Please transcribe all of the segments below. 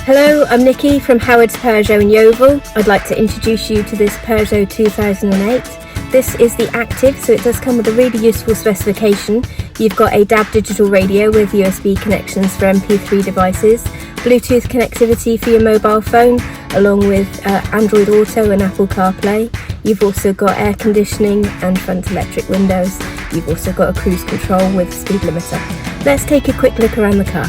Hello, I'm Nikki from Howard's Peugeot in Yeovil. I'd like to introduce you to this Peugeot 2008. This is the Active, so it does come with a really useful specification. You've got a DAB digital radio with USB connections for MP3 devices, Bluetooth connectivity for your mobile phone, along with Android Auto and Apple CarPlay. You've also got air conditioning and front electric windows. You've also got a cruise control with speed limiter. Let's take a quick look around the car.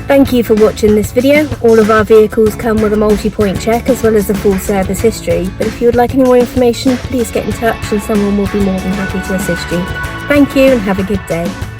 Thank you for watching this video. All of our vehicles come with a multi-point check as well as a full service history, but if you would like any more information, please get in touch and someone will be more than happy to assist you. Thank you and have a good day.